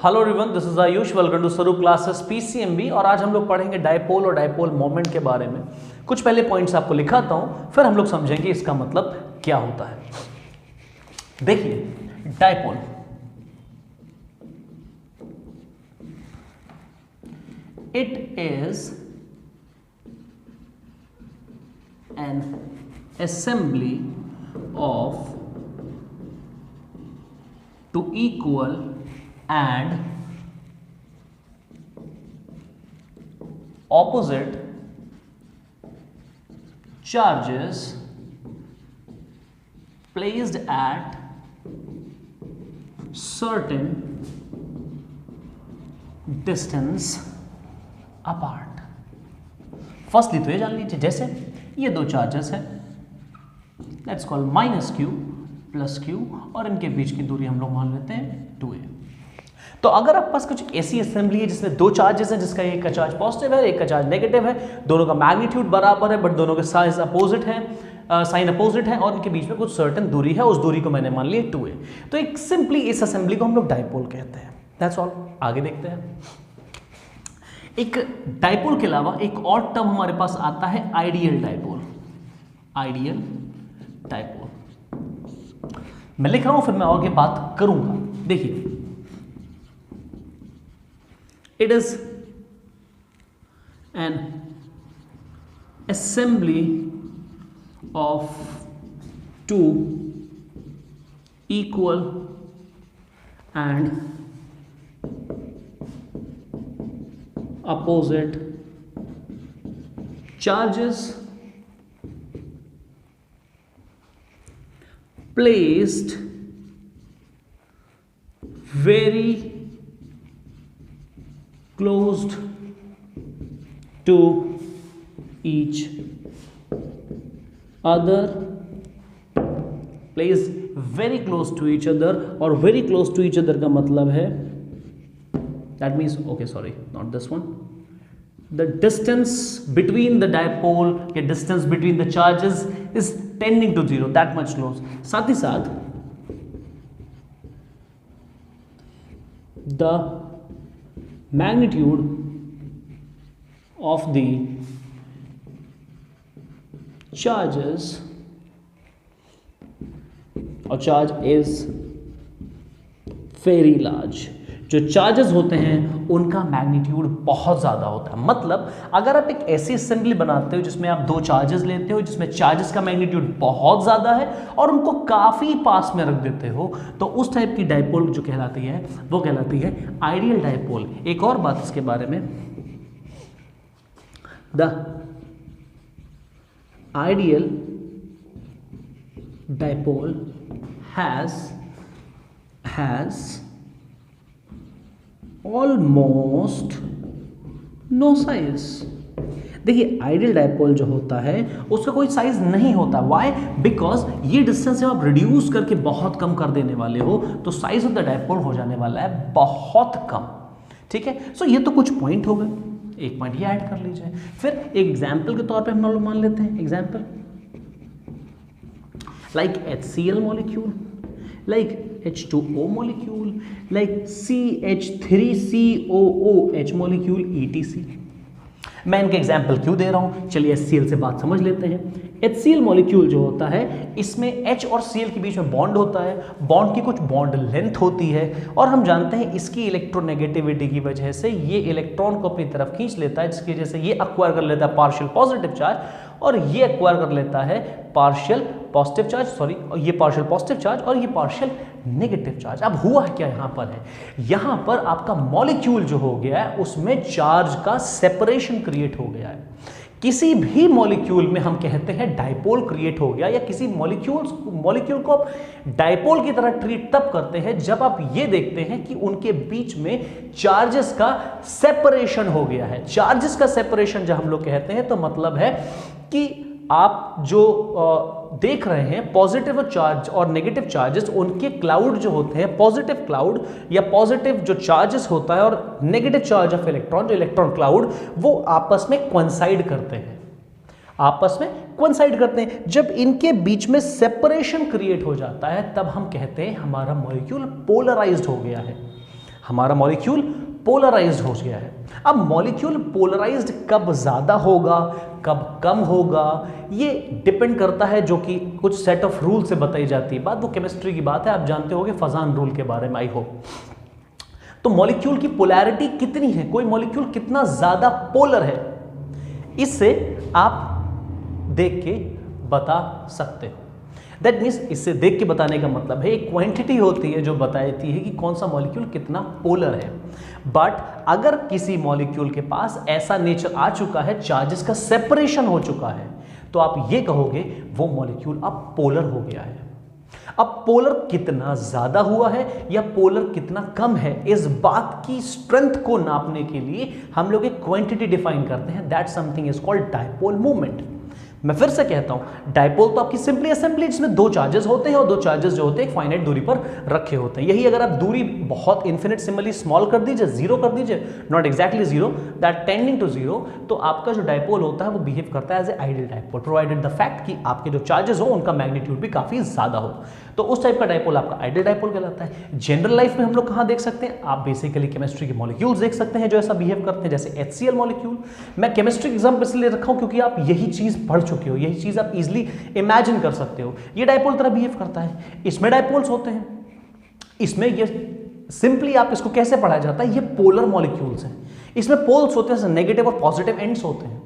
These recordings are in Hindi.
Hello everyone, this is Ayush. Welcome to Swaroop classes PCMB. और आज हम लोग पढ़ेंगे डायपोल और डायपोल मोमेंट के बारे में। कुछ पहले पॉइंट्स आपको लिखाता हूं, फिर हम लोग समझेंगे इसका मतलब क्या होता है। देखिए, dipole it is N assembly of two equal and opposite charges placed at certain distance apart। Firstly तो ये जान लीजिए, जैसे ये दो चार्जेस है, let's call minus Q plus Q, और इनके बीच की दूरी हम लोग मान लेते हैं 2a। तो अगर आप पास कुछ ऐसी असेंबली है जिसमें दो चार्जेस हैं, जिसका एक का चार्ज पॉजिटिव है, एक का चार्ज नेगेटिव है, दोनों का मैग्नीट्यूड बराबर है बट दोनों के साइज अपोजिट है, साइन अपोजिट है, और इनके बीच में कुछ सर्टेन दूरी है, उस दूरी को मैंने मान लिया 2a। तो एक सिंपली इस असेंबली को हम लोग डायपोल कहते हैं। That's all. आगे देखते हैं। एक डायपोल के अलावा एक और टर्म हमारे पास आता है, आइडियल डायपोल। आइडियल डायपोल मैं लिख रहा हूं, फिर मैं आगे बात करूंगा। देखिए, it is an assembly of two equal and opposite charges placed very close to each other, placed very close to each other, और very close to each other का मतलब है, that means, okay, sorry, not this one, the distance between the dipole या distance between the charges is tending to 0, that much close। साथ ही साथ the magnitude of the charges or charge is very large। जो चार्जेस होते हैं उनका मैग्नीट्यूड बहुत ज़्यादा होता है। मतलब अगर आप एक ऐसी असेंबली बनाते हो जिसमें आप दो चार्जेस लेते हो, जिसमें चार्जेस का मैग्नीट्यूड बहुत ज़्यादा है और उनको काफ़ी पास में रख देते हो, तो उस टाइप की डायपोल जो कहलाती है वो कहलाती है आइडियल डायपोल। एक और बात इसके बारे में, the ideal dipole has almost no size. देखिए, आइडियल डायपोल जो होता है उसका कोई साइज नहीं होता। व्हाई? बिकॉज ये डिस्टेंस जब आप रिड्यूस करके बहुत कम कर देने वाले हो तो साइज ऑफ द डायपोल हो जाने वाला है बहुत कम। ठीक है, सो ये तो कुछ पॉइंट हो गए, एक पॉइंट ये ऐड कर लीजिए। फिर एग्जाम्पल के तौर पे हम लोग मान लेते हैं, example like HCl molecule, like H2O molecule, like CH3COOH molecule etc। मैं इनके एग्जाम्पल क्यों दे रहा हूं, चलिए HCl से बात समझ लेते हैं। HCl मॉलिक्यूल जो होता है, इसमें H और Cl के बीच में बॉन्ड होता है, बॉन्ड की कुछ बॉन्ड लेंथ होती है, और हम जानते हैं इसकी इलेक्ट्रोनेगेटिविटी की वजह से ये इलेक्ट्रॉन को अपनी तरफ खींच लेता है, जिसकी वजह से ये एक्वायर कर लेता है पार्शियल पॉजिटिव चार्ज, और ये एक्वायर कर लेता है पार्शियल पॉजिटिव चार्ज, सॉरी, ये पार्शियल पॉजिटिव चार्ज और ये पार्शियल नेगेटिव चार्ज। अब हुआ क्या यहाँ पर है, यहाँ पर आपका मॉलिक्यूल जो हो गया है उसमें चार्ज का सेपरेशन क्रिएट हो गया है। किसी भी मॉलिक्यूल में हम कहते हैं डायपोल क्रिएट हो गया, या किसी मॉलिक्यूल को आप डायपोल की तरह ट्रीट तब करते हैं जब आप ये देखते हैं कि उनके बीच में चार्जेस का सेपरेशन हो गया है। चार्जेस का सेपरेशन जब हम लोग कहते हैं तो मतलब है कि आप जो देख रहे हैं पॉजिटिव चार्ज और नेगेटिव चार्जेस, उनके क्लाउड जो होते हैं, पॉजिटिव क्लाउड या पॉजिटिव जो चार्जेस होता है और नेगेटिव चार्ज ऑफ इलेक्ट्रॉन, जो इलेक्ट्रॉन क्लाउड, वो आपस में कोइंसाइड करते हैं, आपस में कोइंसाइड करते हैं। जब इनके बीच में सेपरेशन क्रिएट हो जाता है तब हम कहते हैं हमारा मॉलिक्यूल पोलराइज्ड हो गया है, हमारा मॉलिक्यूल पोलराइज्ड हो गया है। अब मॉलिक्यूल पोलराइज्ड कब ज़्यादा होगा, कब कम होगा, ये डिपेंड करता है, जो कि कुछ सेट ऑफ रूल से बताई जाती है बात। वो केमिस्ट्री की बात है, आप जानते होंगे फजान रूल के बारे में, आई होप। तो मॉलिक्यूल की पोलैरिटी कितनी है, कोई मॉलिक्यूल कितना ज़्यादा पोलर है, इससे आप देख के बता सकते हो। दैट मीन्स इससे देख के बताने का मतलब है एक क्वांटिटी होती है जो बताती है कि कौन सा मॉलिक्यूल कितना पोलर है। बट अगर किसी मॉलिक्यूल के पास ऐसा नेचर आ चुका है, चार्जेस का सेपरेशन हो चुका है, तो आप ये कहोगे वो मॉलिक्यूल अब पोलर हो गया है। अब पोलर कितना ज्यादा हुआ है या पोलर कितना कम है, इस बात की स्ट्रेंथ को नापने के लिए हम लोग एक क्वांटिटी डिफाइन करते हैं, that something is called dipole moment. मैं फिर से कहता हूं, डायपोल तो आपकी सिंपली असेंबली जिसमें दो चार्जेस होते हैं और दो चार्जेस जो होते हैं एक फाइनाइट दूरी पर रखे होते हैं। यही अगर आप दूरी बहुत इन्फिनिटेसिमली स्मॉल कर दीजिए, जीरो कर दीजिए, not exactly zero, that tending to zero, तो आपका जो डायपोल होता है वो बिहेव करता है as a ideal dipole, provided the fact कि आपके जो चार्जेस हो उनका मैग्नीट्यूड भी काफी ज्यादा हो, तो उस टाइप का डायपोल आपका आइडियल डायपोल कहलाता है। जनरल लाइफ में हम लोग कहां देख सकते हैं, आप बेसिकली केमिस्ट्री के मॉलिक्यूल्स देख सकते हैं जो ऐसा बिहेव करते हैं, जैसे HCl मॉलिक्यूल। मैं केमिस्ट्री एग्जाम्पल इसलिए रखा हूं क्योंकि आप यही चीज पढ़ चुके हो, यही चीज आप इजिली इमेजिन कर सकते हो। ये डायपोल तरह बिहेव करता है, इसमें डायपोल्स होते हैं, इसमें ये सिंपली आप इसको कैसे पढ़ा जाता है, ये पोलर मॉलिक्यूल्स हैं, इसमें पोल्स होते हैं, नेगेटिव और पॉजिटिव एंड्स होते हैं।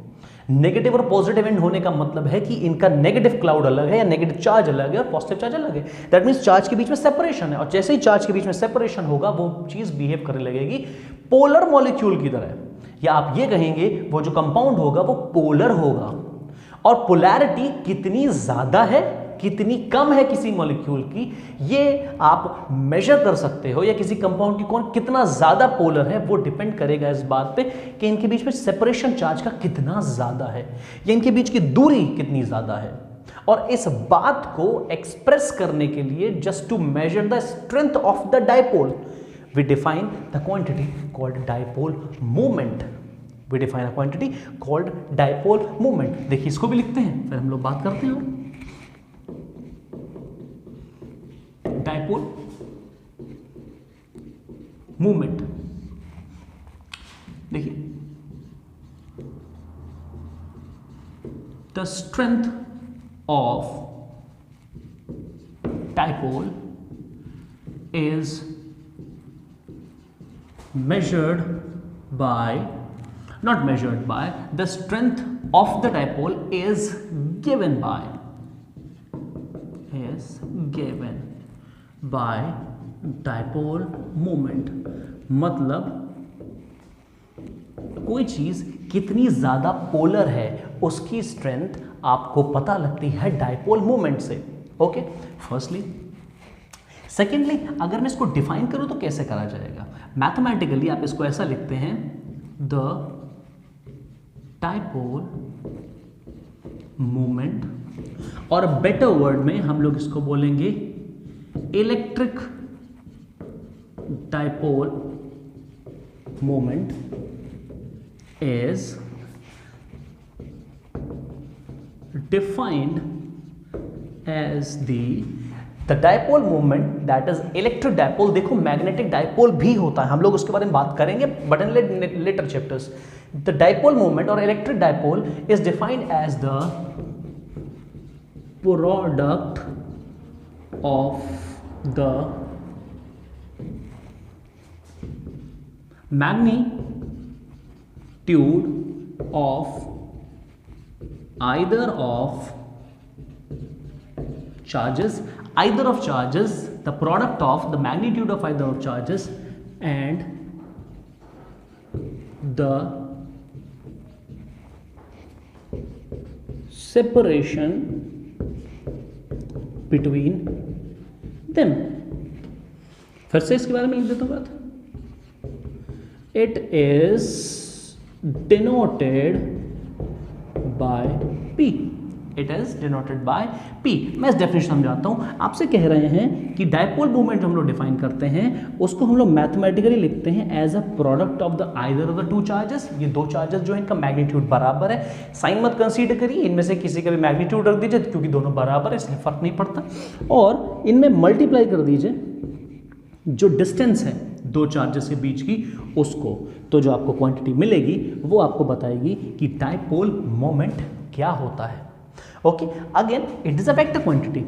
नेगेटिव और पॉजिटिव एंड होने का मतलब है कि इनका नेगेटिव क्लाउड अलग है या नेगेटिव चार्ज अलग है और पॉजिटिव चार्ज अलग है। दैट मींस चार्ज के बीच में सेपरेशन है, और जैसे ही चार्ज के बीच में सेपरेशन होगा वो चीज बिहेव करने लगेगी पोलर मॉलिक्यूल की तरह, या आप ये कहेंगे वो जो कंपाउंड होगा वो पोलर होगा। और पोलैरिटी कितनी ज्यादा है कितनी कम है किसी मॉलिक्यूल की, ये आप मेजर कर सकते हो, या किसी कंपाउंड की कौन कितना ज्यादा पोलर है वो डिपेंड करेगा इस बात पे कि इनके बीच में सेपरेशन चार्ज का कितना ज्यादा है या इनके बीच की दूरी कितनी ज्यादा है। और इस बात को एक्सप्रेस करने के लिए, just to measure the strength of the dipole, we define the quantity called dipole moment. We define a quantity called dipole moment. देखिए इसको भी लिखते हैं, फिर हम लोग बात करते हैं। डायपोल मूवमेंट, देखिए the strength of dipole is measured by, not measured by, the strength of the dipole is given by dipole moment। मतलब कोई चीज कितनी ज्यादा पोलर है उसकी स्ट्रेंथ आपको पता लगती है डायपोल मोमेंट से। Okay, firstly. सेकेंडली, अगर मैं इसको डिफाइन करूं तो कैसे करा जाएगा, मैथमेटिकली आप इसको ऐसा लिखते हैं, द डायपोल मोमेंट, और बेटर वर्ड में हम लोग इसको बोलेंगे electric dipole moment is defined as the dipole moment that is electric dipole. देखो मैग्नेटिक डायपोल भी होता है, हम लोग उसके बारे में बात करेंगे but in later chapters. The dipole moment और electric dipole is defined as the product of the magnitude of either of charges, the product of the magnitude of either of charges and the separation between them। फिर से इसके बारे में लिख देता हूँ बात। It is denoted by P। It is denoted by P। मैं इस डेफिनेशन समझाता हूं। आपसे कह रहे हैं कि डायपोल मोमेंट हम लोग डिफाइन करते हैं, उसको हम लोग मैथमेटिकली लिखते हैं as a product of the either of the two charges. ये दो चार्जेस जो है इनका मैग्नीट्यूड बराबर है, साइन मत कंसीडर करिए, इनमें से किसी का भी मैग्नीट्यूड रख दीजिए क्योंकि दोनों बराबर है इसलिए फर्क नहीं पड़ता, और इनमें मल्टीप्लाई कर दीजिए जो डिस्टेंस है दो चार्जेस के बीच की उसको, तो जो आपको क्वांटिटी मिलेगी वो आपको बताएगी कि डायपोल मोमेंट क्या होता है। Okay, again it is a vector quantity,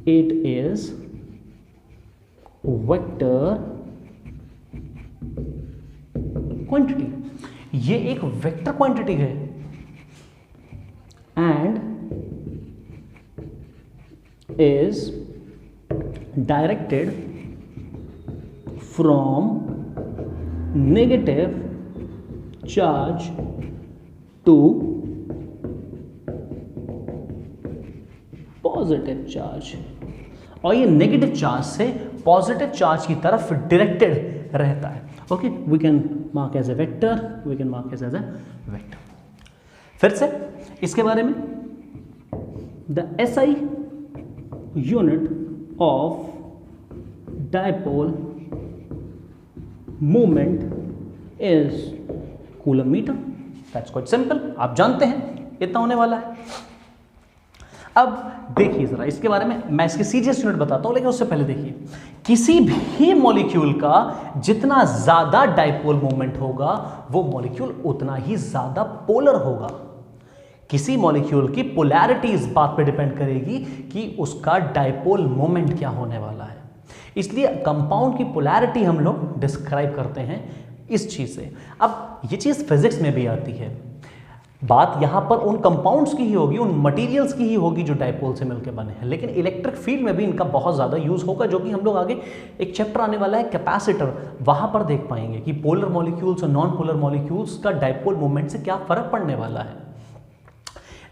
it is vector quantity, ये एक वेक्टर क्वांटिटी है and is directed from negative charge to positive charge, और ये नेगेटिव चार्ज से पॉजिटिव चार्ज की तरफ डायरेक्टेड रहता है। Okay, we can mark as a vector, we can mark as a vector. फिर से इसके बारे में, the SI unit of dipole moment is coulomb metre. That's quite simple, आप जानते हैं इतना होने वाला है। अब देखिए जरा इसके बारे में, मैं इसके सीजीएस यूनिट बताता हूं, लेकिन उससे पहले देखिए, किसी भी मॉलिक्यूल का जितना ज्यादा डायपोल मोमेंट होगा वो मॉलिक्यूल उतना ही ज्यादा पोलर होगा। किसी मॉलिक्यूल की पोलैरिटी इस बात पे डिपेंड करेगी कि उसका डायपोल मोमेंट क्या होने वाला है। इसलिए कंपाउंड की पोलैरिटी हम लोग डिस्क्राइब करते हैं इस चीज से। अब ये चीज फिजिक्स में भी आती है, बात यहां पर उन कंपाउंड्स की ही होगी, उन मटेरियल्स की ही होगी जो डायपोल से मिलकर बने हैं, लेकिन इलेक्ट्रिक फील्ड में भी इनका बहुत ज्यादा यूज होगा, जो कि हम लोग आगे एक चैप्टर आने वाला है कैपेसिटर, वहां पर देख पाएंगे कि पोलर मॉलिक्यूल्स और नॉन पोलर मॉलिक्यूल्स का डायपोल मोमेंट से क्या फर्क पड़ने वाला है।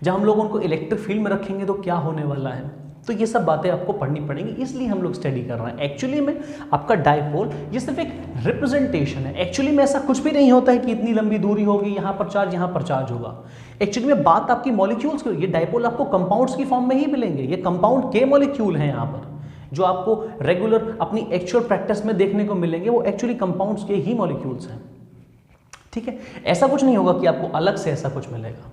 जब हम लोग उनको इलेक्ट्रिक फील्ड में रखेंगे तो क्या होने वाला है, तो ये सब बातें आपको पढ़नी पड़ेंगी, इसलिए हम लोग स्टडी कर रहे हैं। एक्चुअली में आपका डायपोल ये सिर्फ एक रिप्रेजेंटेशन है, एक्चुअली में ऐसा कुछ भी नहीं होता है कि इतनी लंबी दूरी होगी, यहाँ पर चार्ज होगा। एक्चुअली में बात आपकी मॉलिक्यूल्स की, ये डायपोल आपको कंपाउंड्स की फॉर्म में ही मिलेंगे, ये कंपाउंड के मॉलिक्यूल हैं यहाँ पर, जो आपको रेगुलर अपनी एक्चुअल प्रैक्टिस में देखने को मिलेंगे, वो एक्चुअली कंपाउंड्स के ही मॉलिक्यूल्स हैं। ठीक है, ऐसा कुछ नहीं होगा कि आपको अलग से ऐसा कुछ मिलेगा।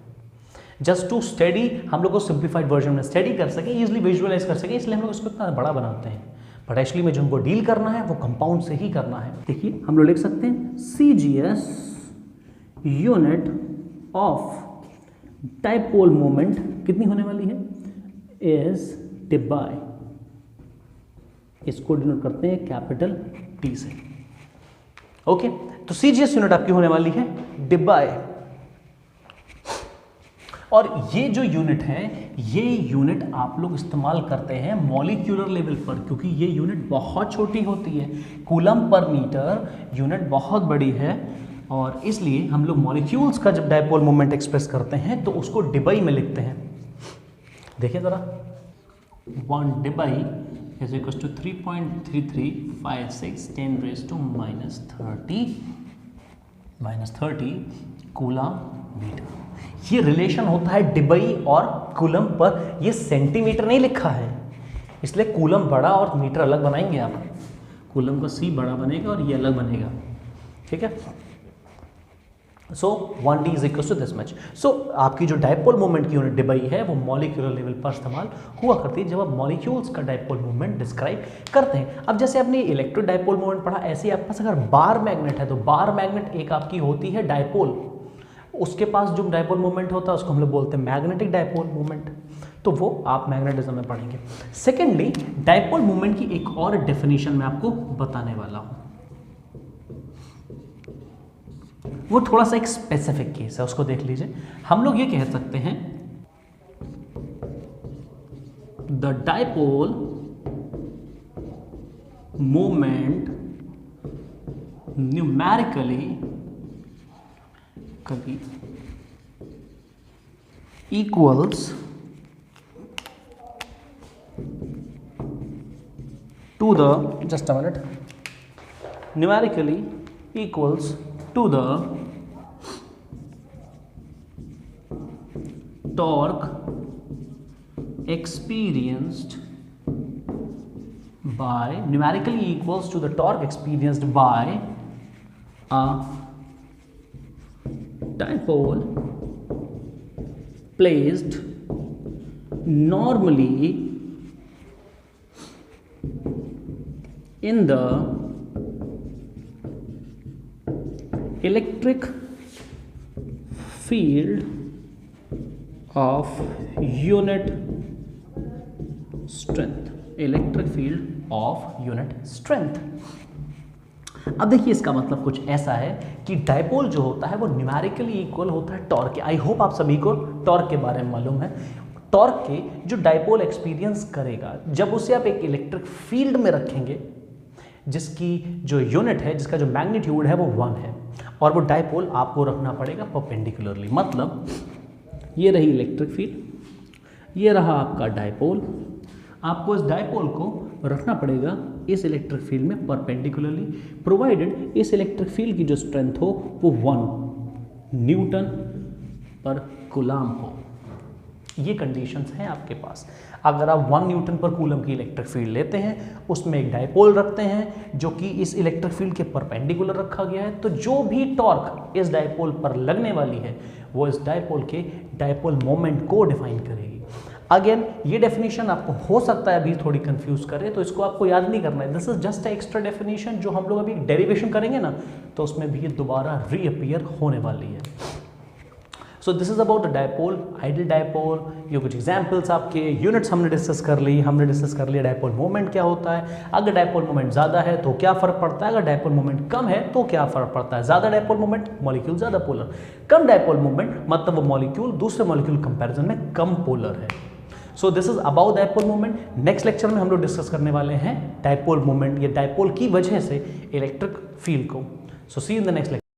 जस्ट टू स्टडी, हम लोग को सिंप्लीफाइड वर्जन में स्टडी कर सकें, इजीली विजुअलाइज कर सकें, इसलिए हम लोग इसको इतना बड़ा बनाते हैं। बट एक्चुअली में जो हमको डील करना है वो कंपाउंड से ही करना है। देखिए हम लोग लिख सकते हैं CGS unit of dipole moment कितनी होने वाली है, इज डिबाई, इसको डिनोट करते हैं कैपिटल T से। ओके, तो CGS यूनिट आपकी होने वाली है डिबाई, और ये जो यूनिट है ये यूनिट आप लोग इस्तेमाल करते हैं मॉलिक्यूलर लेवल पर, क्योंकि ये यूनिट बहुत छोटी होती है, कूलम पर मीटर यूनिट बहुत बड़ी है, और इसलिए हम लोग मॉलिक्यूल्स का जब डायपोल मोमेंट एक्सप्रेस करते हैं तो उसको डिबाई में लिखते हैं। देखिए जरा, 1 debye is equal to 3.3356 10⁻30 coulomb metre. ये रिलेशन होता है डिबाई और कूलम पर, ये सेंटीमीटर नहीं लिखा है, इसलिए कूलम बड़ा और मीटर अलग बनाएंगे आप, कूलम का C बड़ा बनेगा और ये अलग बनेगा। ठीक है, so 1D is equal to this much. So आपकी जो डायपोल मोमेंट की यूनिट डिबाई है वो मॉलिक्यूलर लेवल पर इस्तेमाल हुआ करती है जब आप मॉलिक्यूल्स का डायपोल मोमेंट डिस्क्राइब करते हैं। अब जैसे आपने इलेक्ट्रिक डायपोल मोमेंट पढ़ा, ऐसे ही आपके पास अगर बार मैग्नेट है तो बार मैग्नेट एक आपकी होती है डायपोल, उसके पास जो डायपोल मोमेंट होता है उसको हम लोग बोलते हैं मैग्नेटिक डायपोल मोमेंट, तो वो आप मैग्नेटिज्म में पढ़ेंगे। सेकेंडली, डायपोल मोमेंट की एक और डेफिनेशन मैं आपको बताने वाला हूं, वो थोड़ा सा एक स्पेसिफिक केस है, उसको देख लीजिए। हम लोग ये कह सकते हैं the dipole moment numerically equals to the, just a minute, numerically equals to the torque experienced by, numerically equals to the torque experienced by a dipole placed normally in the electric field of unit strength, electric field of unit strength. अब देखिए इसका मतलब कुछ ऐसा है कि डायपोल जो होता है वो न्यूमेरिकली इक्वल होता है टॉर्क के। आई होप आप सभी को टॉर्क के बारे में मालूम है। टॉर्क के जो डायपोल एक्सपीरियंस करेगा जब उसे आप एक इलेक्ट्रिक फील्ड में रखेंगे जिसकी जो यूनिट है, जिसका जो मैग्नीट्यूड है वो 1 है, और वो डायपोल आपको रखना पड़ेगा परपेंडिकुलरली। मतलब ये रही इलेक्ट्रिक फील्ड, ये रहा आपका डायपोल, आपको इस डायपोल को रखना पड़ेगा इस इलेक्ट्रिक फील्ड में परपेंडिकुलरली, प्रोवाइडेड इस इलेक्ट्रिक फील्ड की जो स्ट्रेंथ हो वो 1 न्यूटन पर कूलम हो। ये कंडीशंस हैं आपके पास। अगर आप 1 न्यूटन पर कूलम की इलेक्ट्रिक फील्ड लेते हैं, उसमें एक डायपोल रखते हैं जो कि इस इलेक्ट्रिक फील्ड के परपेंडिकुलर रखा गया है, तो जो भी टॉर्क इस डायपोल पर लगने वाली है वो इस डायपोल के डायपोल मोमेंट को डिफाइन करेगी। अगेन ये डेफिनेशन आपको हो सकता है अभी थोड़ी कंफ्यूज करे, तो इसको आपको याद नहीं करना है। This is just extra definition जो हम लोग अभी डेरिवेशन करेंगे ना, तो उसमें भी ये दोबारा रीअपियर होने वाली है। So this is about the dipole, ideal dipole. ये कुछ एग्जाम्पल्स आपके यूनिट्स हमने डिस्कस कर ली। हमने डिस्कस कर लिया डायपोल मोमेंट क्या होता है, अगर डायपोल मोमेंट ज़्यादा है तो क्या फ़र्क पड़ता है, अगर डायपोल मोमेंट कम है तो क्या फ़र्क पड़ता है। ज़्यादा डायपोल मोमेंट मॉलिक्यूल ज़्यादा पोलर, कम डायपोल मोमेंट मतलब वो मॉलिक्यूल दूसरे मॉलिक्यूल कंपैरिजन में कम पोलर है। So this is about dipole moment. Next lecture में हम लोग डिस्कस करने वाले हैं डायपोल मोमेंट या डायपोल की वजह से इलेक्ट्रिक फील्ड को। सो सी इन द नेक्स्ट लेक्चर।